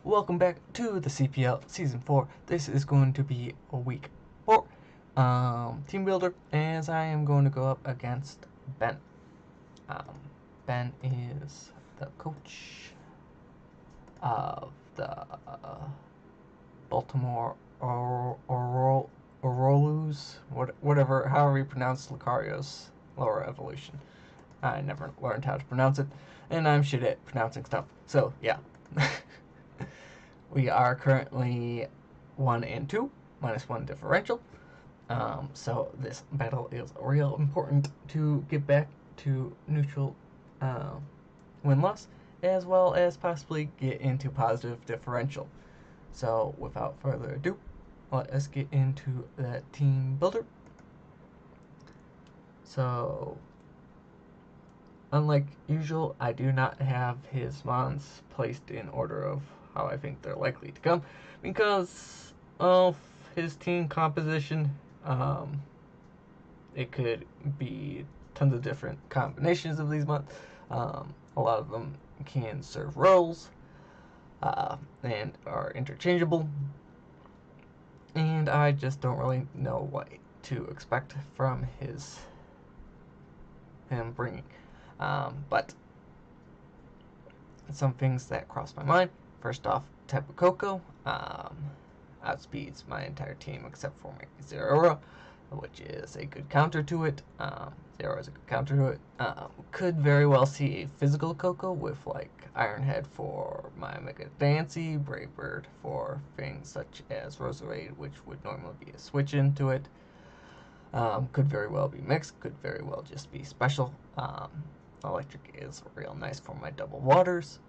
Welcome back to the CPL Season 4. This is going to be a week 4 team builder, as I am going to go up against Ben. Ben is the coach of the Baltimore Orioles, however you pronounce Lucario's lower evolution. I never learned how to pronounce it, and I'm shit at pronouncing stuff. So, yeah. We are currently 1-2, -1 differential. So this battle is real important to get back to neutral win-loss, as well as possibly get into positive differential. So without further ado, let us get into the team builder. So, unlike usual, I do not have his mons placed in order of how I think they're likely to come, because of his team composition. It could be tons of different combinations of these mons. A lot of them can serve roles and are interchangeable, and I just don't really know what to expect from him bringing. But some things that cross my mind. First off, Tapu Koko outspeeds my entire team except for my Zeraora, which is a good counter to it. Zeraora is a good counter to it. Could very well see a physical Koko with like Iron Head for my Mega Dancy, Brave Bird for things such as Roserade, which would normally be a switch into it. Could very well be mixed, could very well just be special. Electric is real nice for my double waters.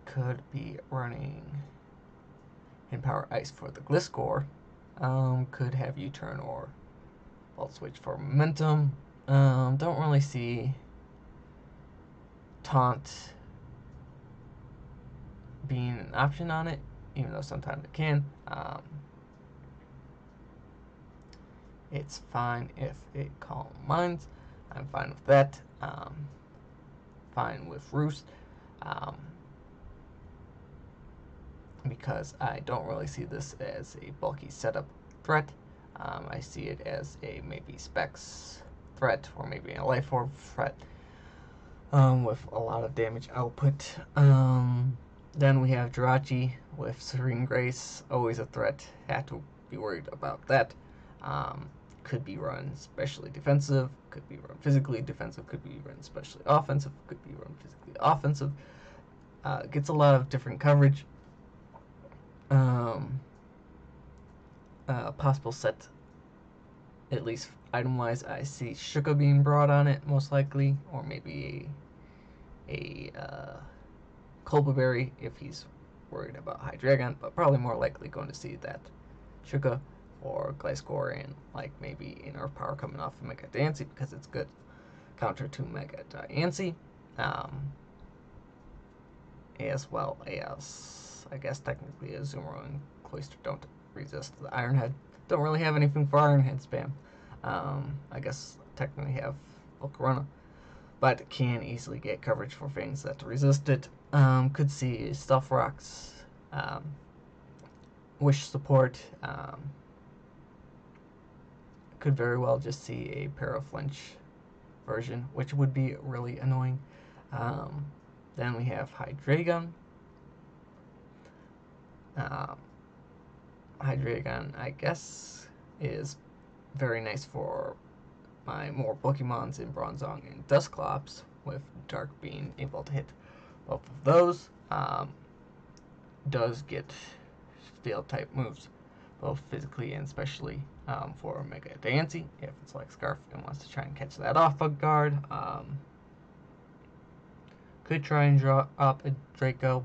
Could be running Empower Ice for the Gliscor. Could have U-turn or Volt Switch for momentum. Don't really see Taunt being an option on it, even though sometimes it can. It's fine if it Calm Minds. I'm fine with that. Fine with Roost. Because I don't really see this as a bulky setup threat. I see it as a maybe Specs threat, or maybe a Life Orb threat, with a lot of damage output. Then we have Jirachi with Serene Grace, always a threat. Have to be worried about that. Could be run specially defensive, could be run physically defensive, could be run specially offensive, could be run physically offensive. Gets a lot of different coverage. Possible set, at least item-wise, I see Shuka being brought on it, most likely, or maybe a Culpaberry if he's worried about Hydreigon, but probably more likely going to see that Shuka or Gliscor and like maybe Inner Power coming off of Mega Dancy because it's good counter to Mega Dancy, as well as I guess technically Azumarill and Cloyster don't resist the Iron Head. Don't really have anything for Iron Head spam. I guess technically have Volcarona, but can easily get coverage for things that resist it. Could see Stealth Rocks, Wish support. Could very well just see a Paraflinch version, which would be really annoying. Then we have Hydreigon. Hydreigon, I guess, is very nice for my more Pokemons in Bronzong and Dusclops, with Dark being able to hit both of those. Does get Steel-type moves, both physically and specially, for Mega Dancy, if it's like Scarf and wants to try and catch that off guard. Could try and draw up a Draco,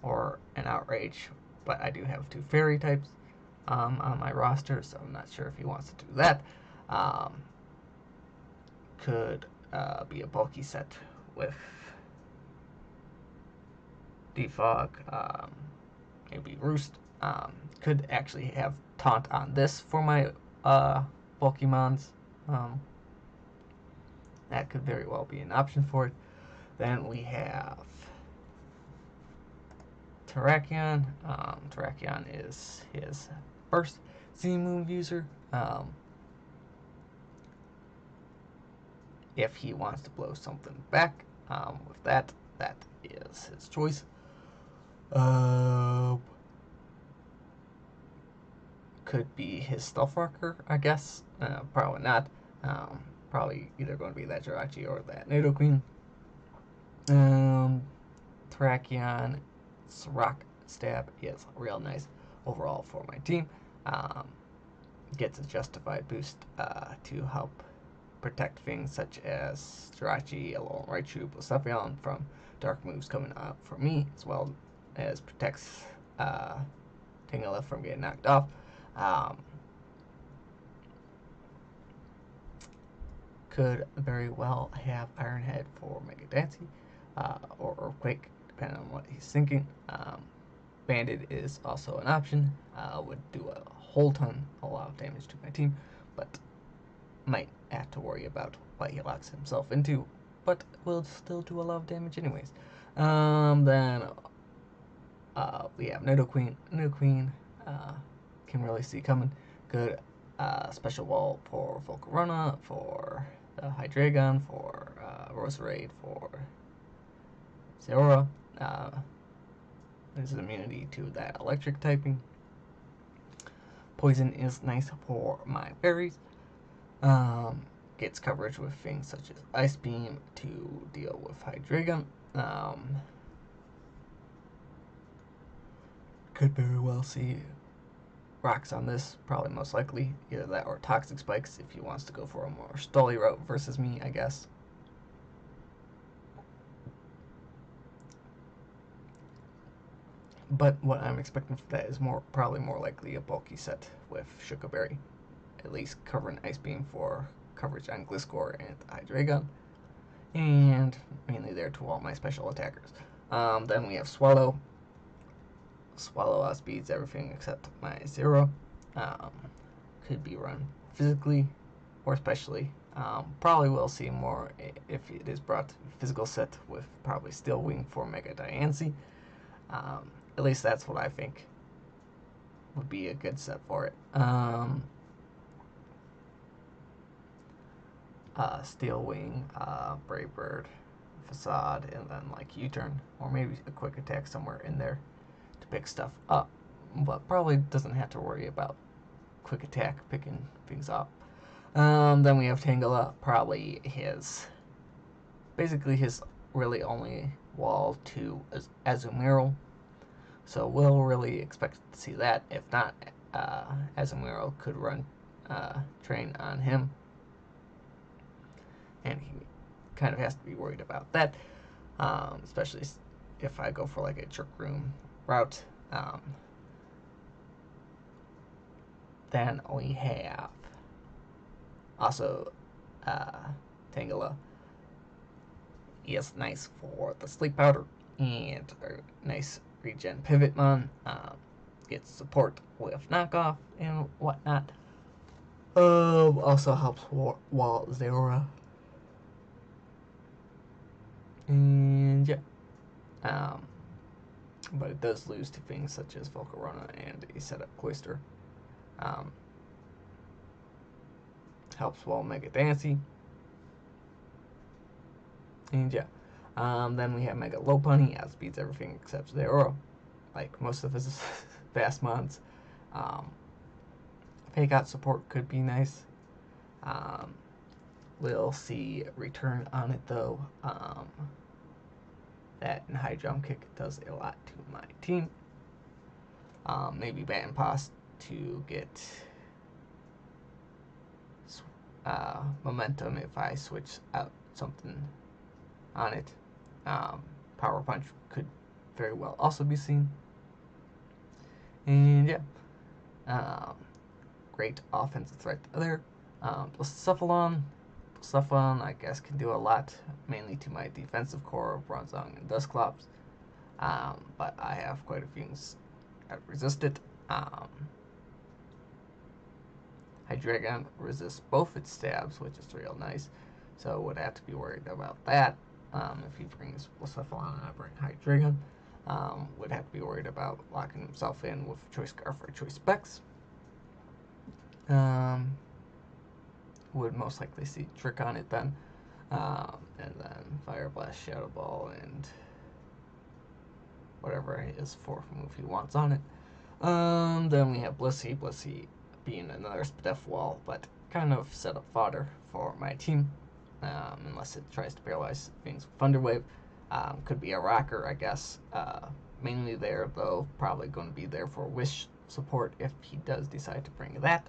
or an Outrage, but I do have 2 Fairy types on my roster, so I'm not sure if he wants to do that. Could be a bulky set with Defog, maybe Roost. Could actually have Taunt on this for my Pokemons. That could very well be an option for it. Then we have Terrakion. Terrakion is his first Z move user. If he wants to blow something back with that is his choice. Could be his Stealth Rocker, I guess. Probably not. Probably either going to be that Jirachi or that Nidoqueen. Terrakion's Rock Stab is real nice overall for my team. Gets a justified boost to help protect things such as Jirachi, Alolan Raichu, Blacephalon from dark moves coming out from me, as well as protects Tangela from getting knocked off. Could very well have Iron Head for Mega Dancy or Earthquake, depending on what he's thinking. Bandit is also an option. Would do a lot of damage to my team, but might have to worry about what he locks himself into, but will still do a lot of damage anyways. Then we have Nidoqueen. Nidoqueen can really see coming. Good special wall for Volcarona, for Hydreigon, for Roserade, for Zeraora. There's an immunity to that electric typing. Poison is nice for my berries. Gets coverage with things such as Ice Beam to deal with Hydreigon. Could very well see rocks on this, probably most likely. Either that or Toxic Spikes if he wants to go for a more stally route versus me, I guess. But what I'm expecting for that is probably more likely a bulky set with Shuka Berry. At least covering Ice Beam for coverage on Gliscor and Hydreigon. And mainly there to all my special attackers. Then we have Swallow. Swallow outspeeds everything except my Zero. Could be run physically or specially. Probably will see more if it is brought to physical set with probably Steel Wing for Mega Diancie. At least that's what I think would be a good set for it. Steel Wing, Brave Bird, Facade, and then like U-turn, or maybe a quick attack somewhere in there to pick stuff up. But probably doesn't have to worry about quick attack picking things up. Then we have Tangela, probably basically his really only wall to Azumarill. So we'll really expect to see that. If not, Azumarill could run train on him. And he kind of has to be worried about that, especially if I go for like a Trick Room route. Then we have also Tangela. He is nice for the Sleep Powder and a nice regen Pivotmon. Gets support with knockoff and whatnot. Also helps wall Zeraora. And yeah. But it does lose to things such as Volcarona and a setup Cloyster. Helps wall Mega Dancy. And yeah. Then we have Mega Lopunny, outspeeds everything except Zeraora, like most of his fast mons. Fake out support could be nice. We'll see return on it though. That and High Jump Kick does a lot to my team. Maybe Bat and Pass to get momentum if I switch out something on it. Power Punch could very well also be seen. And yeah, great offensive threat there. Blacephalon, I guess, can do a lot, mainly to my defensive core of Bronzong and Dusclops. But I have quite a few things that resist it. Hydreigon resists both its stabs, which is real nice, so would have to be worried about that. If he brings Blacephalon and I bring Hydreigon, would have to be worried about locking himself in with Choice Scarf or Choice Specs. Would most likely see Trick on it then. And then Fire Blast, Shadow Ball, and whatever his fourth move he wants on it. Then we have Blissey. Blissey being another Spadef Wall, but kind of set up fodder for my team. Unless it tries to paralyze things with Thunder Wave. Could be a rocker, I guess. Mainly there, though, probably going to be there for Wish support if he does decide to bring that.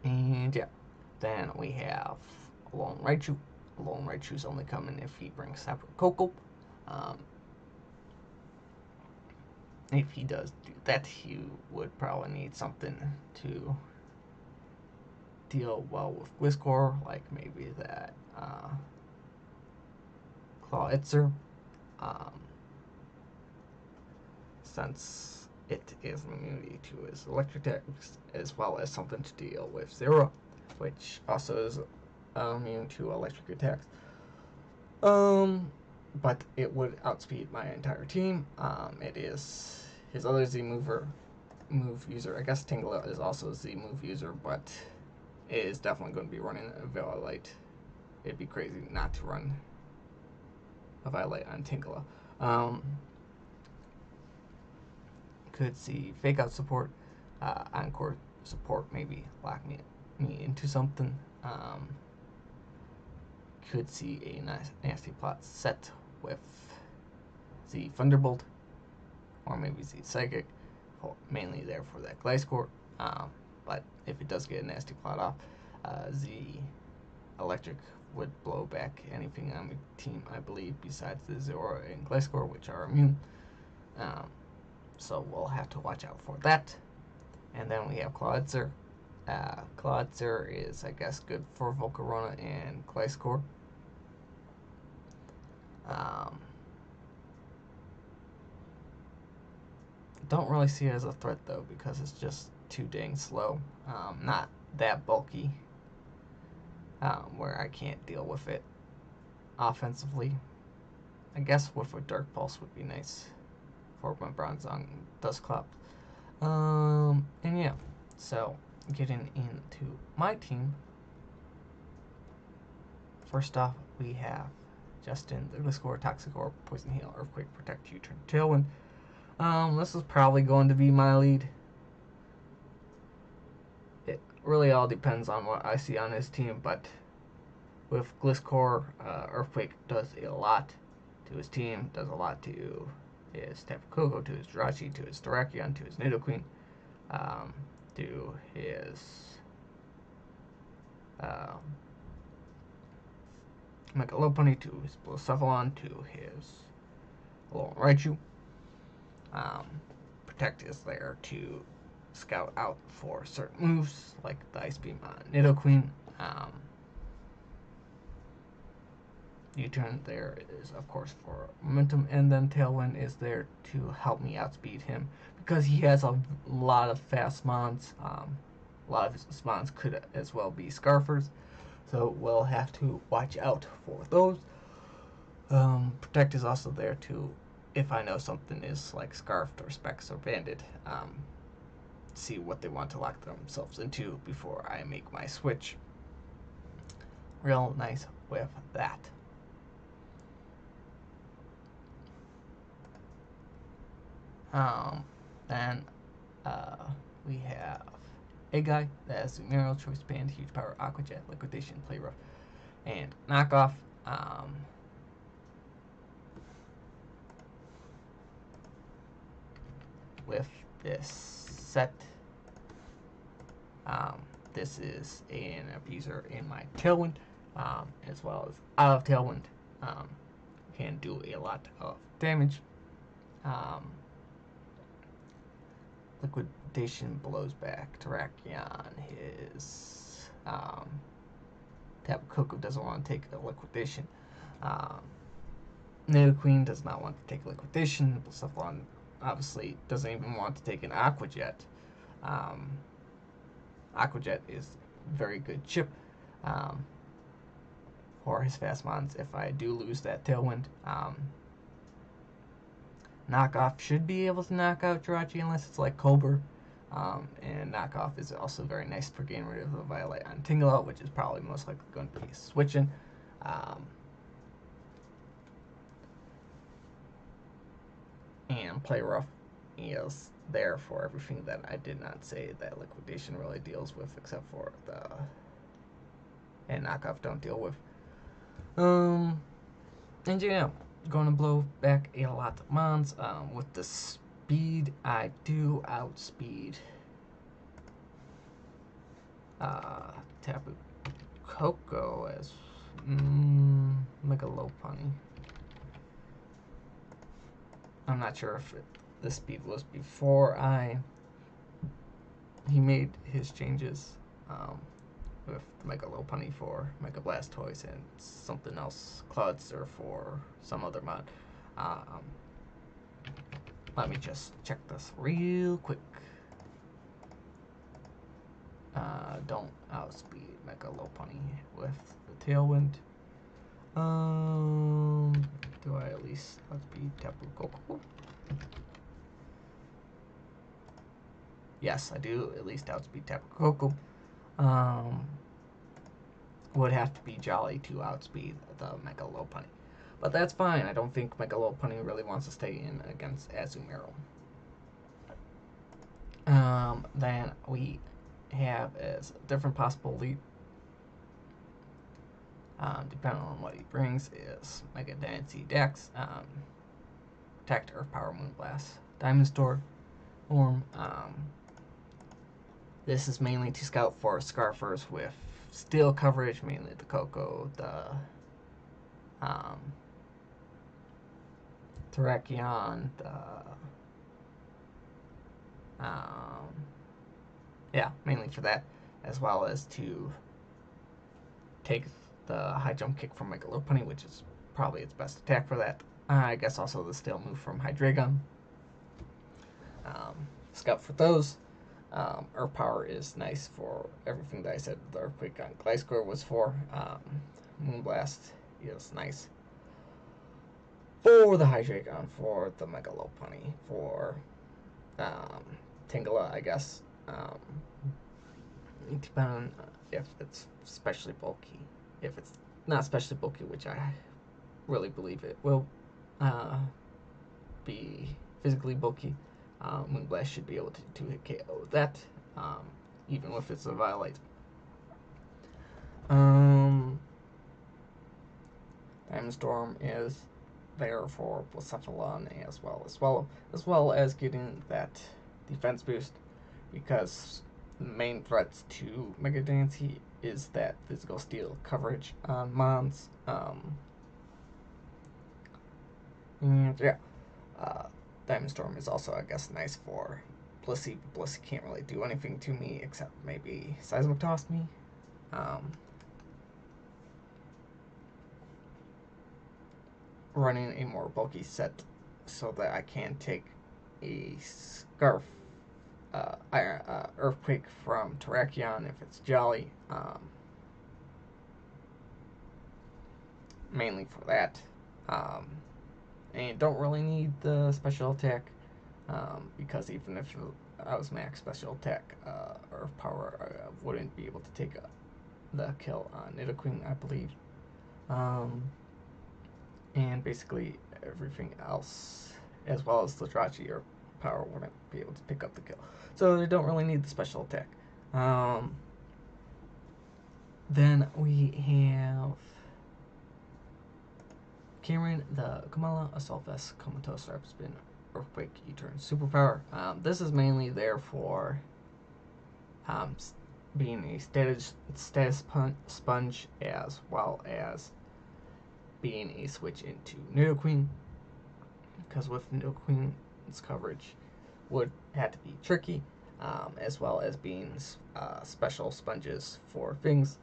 And yeah, then we have Lone Raichu. Lone Raichu's only coming if he brings Sapporo Coco. If he does do that, he would probably need something to deal well with Gliscor, like maybe that Clawitzer, since it is an immunity to his electric attacks, as well as something to deal with Zero, which also is immune to electric attacks. But it would outspeed my entire team. It is his other Z move user. I guess Tingala is also a Z move user, but it is definitely going to be running a Violite. It'd be crazy not to run a Violite on Tingala. Could see Fake Out support, Encore support, maybe lock me into something. Could see a nice nasty plot set with the Thunderbolt, or maybe the Psychic, mainly there for that Gliscor. But if it does get a nasty plot off, the Electric would blow back anything on the team, I believe, besides the Zora and Gliscor, which are immune. So we'll have to watch out for that. And then we have Clawitzer. Clawitzer is, I guess, good for Volcarona and Gliscor. Don't really see it as a threat, though, because it's just too dang slow. Not that bulky, where I can't deal with it offensively. I guess with a Dark Pulse would be nice for my Bronzong Dusclops. And yeah, so getting into my team. First off, we have Justin, the Gliscor, Toxicor, Poison Heal, Earthquake, Protect, U-Turn, Tailwind. This is probably going to be my lead. It really all depends on what I see on his team, but with Gliscor, Earthquake does a lot to his team, does a lot to his Tapu Koko, to his Jirachi, to his Terrakion, to his Nidoqueen, to his Mega Lopunny, to his Blacephalon, to his Lone Raichu. Protect is there to scout out for certain moves, like the Ice Beam on Nidoqueen. U-turn there is, of course, for momentum, and then Tailwind is there to help me outspeed him, because he has a lot of fast mons. A lot of his mons could as well be Scarfers, so we'll have to watch out for those. Protect is also there to, if I know something is like Scarfed or Specs or Banded, see what they want to lock themselves into before I make my switch. Real nice with that. Then we have a guy that has Numerical, Choice Band, Huge Power, Aqua Jet, Liquidation, Play Rough, and Knockoff. With this set, this is an abuser in my Tailwind, as well as out of Tailwind. Can do a lot of damage. Liquidation blows back Terrakion. His Tapu Koko doesn't want to take a liquidation. Nidoqueen does not want to take liquidation. Blacephalon obviously doesn't even want to take an Aqua Jet. Aqua Jet is a very good chip. for his fast mons if I do lose that Tailwind. Knockoff should be able to knock out Jirachi unless it's like Cobra. And Knockoff is also very nice for getting rid of the Violet on Tingala, which is probably most likely going to be switching. And Play Rough is there for everything that I did not say that Liquidation really deals with, except for the... and Knockoff don't deal with. And yeah, going to blow back a lot of mons. With the speed, I do outspeed Tapu Koko as Mega Lopunny. I'm not sure if the speed was before he made his changes with Mega Lopunny for Mega Blastoise and something else, Cloudster for some other mod. Let me just check this real quick. Don't outspeed Mega Lopunny with the Tailwind. Do I at least outspeed Tapu Koko? Yes, I do at least outspeed Tapu Koko. Would have to be Jolly to outspeed the Mega Lopunny. But that's fine. I don't think Mega Lopunny really wants to stay in against Azumarill. Then we have as a different possible lead, depending on what he brings, is Mega Dancy Dex, Protect, Earth Power, Moonblast, Diamond Storm. This is mainly to scout for Scarfers with steel coverage, mainly the Koko, the Terrakion, yeah, mainly for that, as well as to take the high jump kick from Mega Lopunny, which is probably its best attack for that. I guess also the steel move from Hydreigon. Scout for those. Earth Power is nice for everything that I said the Earthquake on Gliscor was for. Moonblast is nice for the Hydreigon, for the Mega Lopunny, for Tingala, I guess. Depending on if it's especially bulky. If it's not especially bulky, which I really believe it will be physically bulky, Moonblast should be able to hit KO that, even if it's a Violet. Diamond Storm is there for Blacephalon as well as Swallow, as well as getting that defense boost, because the main threats to Mega Dancy is that physical steel coverage on Mons. And yeah, Diamond Storm is also, I guess, nice for Blissey, but Blissey can't really do anything to me except maybe Seismic Toss me. Running a more bulky set so that I can take a Scarf Earthquake from Terrakion if it's Jolly, mainly for that. And don't really need the special attack, because even if I was max special attack, Earth Power, I wouldn't be able to take the kill on Nidoqueen, I believe. And basically everything else, as well as the Jirachi Earth Power, wouldn't be able to pick up the kill. So they don't really need the special attack. Then we have Cameron, the Kamala, Assault Vest, Comatose, Rapid Spin, Earthquake, U-Turn, Superpower. This is mainly there for being a status sponge, as well as being a switch into Nidoqueen, because with Nidoqueen's coverage would have to be tricky, as well as being special sponges for things,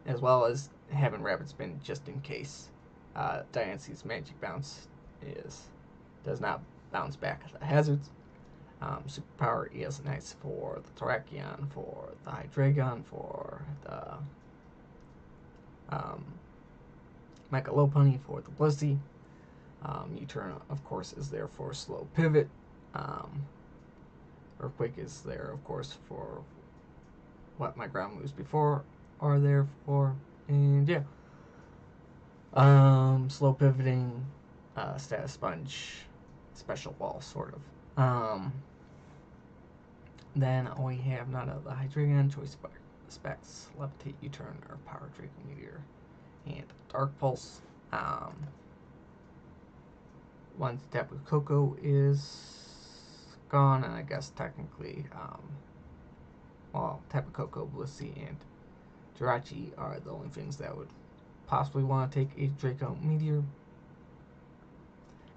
as well as having Rapid Spin just in case Diance's Magic Bounce does not bounce back the hazards. Superpower is nice for the Terrakion, for the Hydreigon, for the Mega Lopunny for the Blissey. U-turn, of course, is there for slow pivot. Earthquake is there, of course, for what my ground moves before are there for. And yeah. Slow pivoting, status sponge, special wall, sort of. Then we have none of the Hydreigon, choice specs, levitate, U-turn, or power Draco Meteor, and Dark Pulse. Once Tapu Koko is gone, and I guess technically, Tapu Koko, Blissey, and Jirachi are the only things that would possibly want to take a Draco Meteor.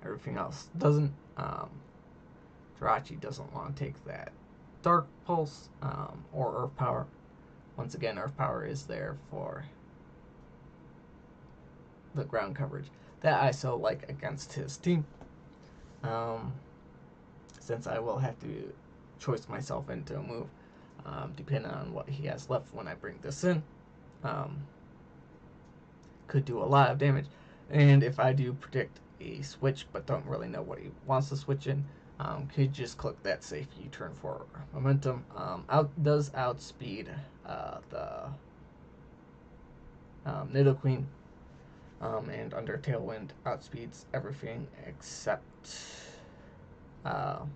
Everything else doesn't. Jirachi doesn't want to take that Dark Pulse or Earth Power. Once again, Earth Power is there for the ground coverage that I so like against his team. Since I will have to choice myself into a move, depending on what he has left when I bring this in. Could do a lot of damage, and if I do predict a switch but don't really know what he wants to switch in, could just click that safe U-turn for momentum. Does outspeed the Nidoqueen, and under Tailwind outspeeds everything except Alolan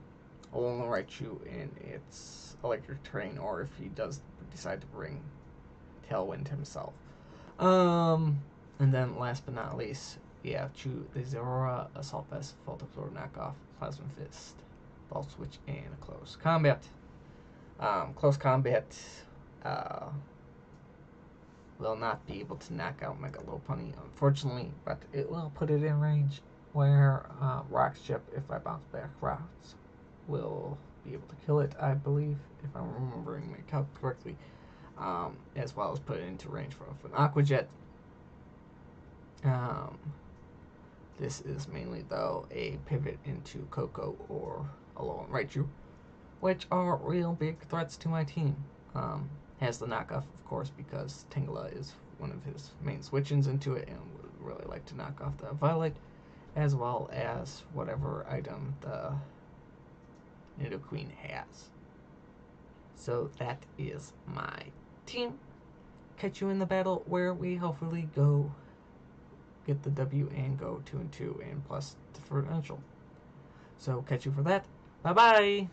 Raichu in its electric terrain, or if he does decide to bring Tailwind himself. And then last but not least, we have the Zeraora, Assault Vest, Volt Absorb Knockoff, Plasma Fist, Ball Switch, and Close Combat. Close Combat will not be able to knock out Mega Lopunny, unfortunately, but it will put it in range where Rock Chip, if I bounce back Rocks, will be able to kill it, I believe, if I'm remembering my calc correctly, as well as put it into range for an Aqua Jet. This is mainly, though, a pivot into Koko or Alolan Raichu, which are real big threats to my team. Has the knockoff, of course, because Tangela is one of his main switch-ins into it and would really like to knock off the Violet, as well as whatever item the Nidoqueen has. So that is my team. Catch you in the battle where we hopefully go get the W and go 2-2 and plus differential. So catch you for that. Bye bye.